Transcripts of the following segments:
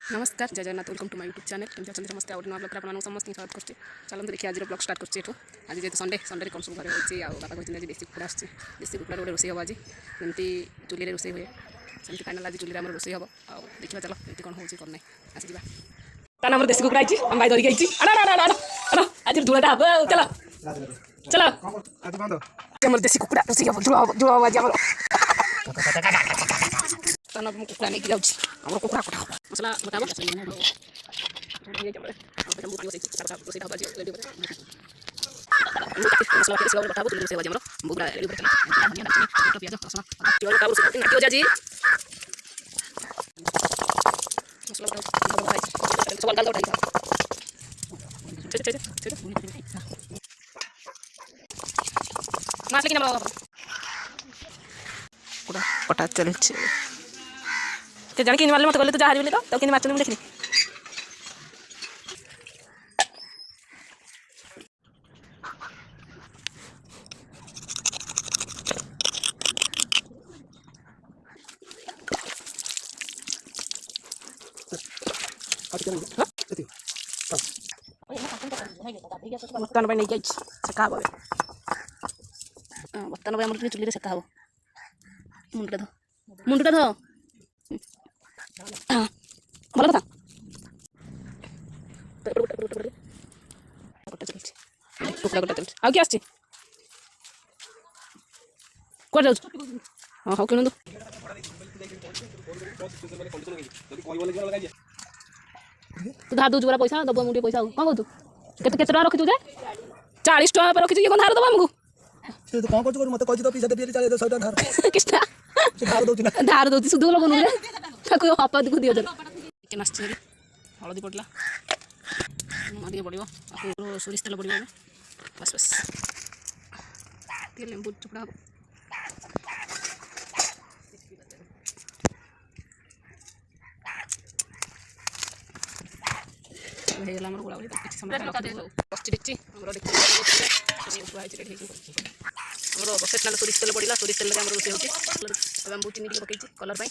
नमस्कार जय Jagannath welcome to my YouTube channel केमती अच्छा समस्त आउट ब्लॉग आपको समस्त स्वागत करते चलते देखिए आज ब्लॉग स्टार्ट करते आज जेहतु संडे संडे कौन सब घर होती बापा कहते आज देसी कुकुड़ा आसी देसी कुकुड़ा गोटे रोषे हम आज जमी चुली रोषे हुए सेमती फाइनाल आज चुली रोषे हम आ देखा चलो ये कौन हो ना आसी तान आम देसी कुकुड़ा आई आम भाई धरिक आई आज झुलाटा हम चलो चलो आम देसी कुकुड़ा रोषे हम झुल हम आज तान कुकुड़ा नहीं जाऊँ कुकुड़ा कटा मसला बताब मसला बताब रोसे आज बुरा प्याज रसुण जी माछ लेकिन कटा चलছে के जान कि मारले मत गले तो जा हारि तो कि मारचनी देखनी बर्तन नहीं गई सेका हम बर्तन आम चुली सेका हम मुंडा धो भल कथा कुकुड़ा गोटा चलছে आउ किए आस कौन जाऊ हाँ हाँ किणु तू धार दूसरा पैसा दब मुझे पैसा कौन कहू केते टका रखी जे 40 टका रखी कौन धार दब आमको कौन कर मत कह पिज्जा देबी 100 टका धार किसटा धार दउची ना धार दउची सुध लगन रे ताको हपा को दियो जन चिकन आछे हळदी पडला मारिए पड़ियो आको सोरिस तेल पड़ियो बस बस तेल लेंबू चुपड़ा हे गला हमर गोला गोली किछ समय पस्ती दिछि हमर देखि उपाय रेडी हे हमरो प्रोफेशनल सोरिस तेल पड़िला सोरिस तेल हमरो रोसे होची बांबू चीनी टिके पकैछि कलर पई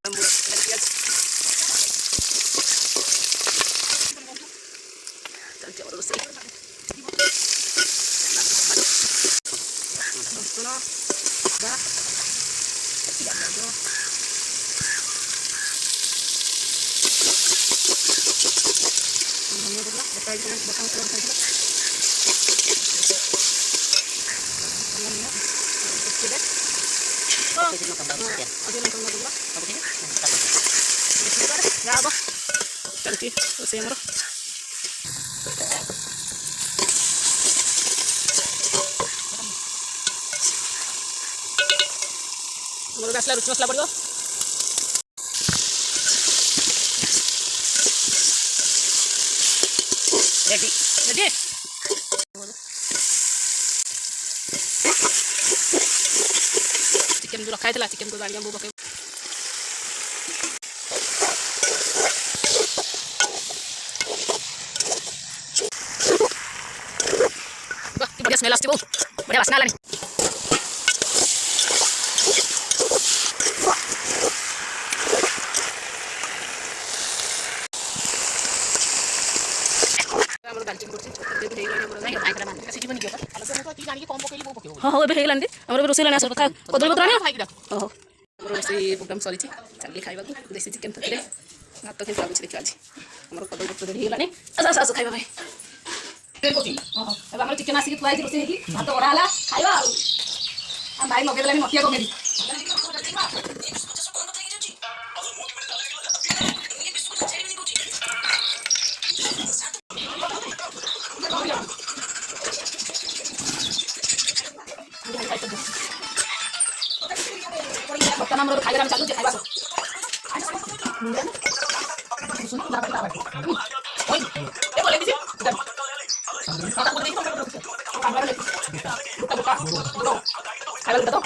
बांबू पियाज चलते हमरो रोसे सुनो दा हमने बोला बताइए बताओ बताइए चलती उसे हमारा मसला रुच मसला पड़ो रेडी रेडी चिकन जो रखा चिकन को गाड़ी पक बढ़िया स्मेल आती बहुत बढ़िया वासना आलानी हाँ हाँ ए हेलानी रोसे लानी कदली पत्र रोसे प्रोग्राम सरी चलिए खावा देसी चिकेन तक भात के लगुच देखिए आज आम कदली पत्र रेडी होलानी आस आस खाଇବା भाई आम चिकेन आसिक थुआ रोसे भात बड़ा खाଇବା भाई लगे देलानी मटिया कमेडी बर्तन खाइबा चालू खाइबा तो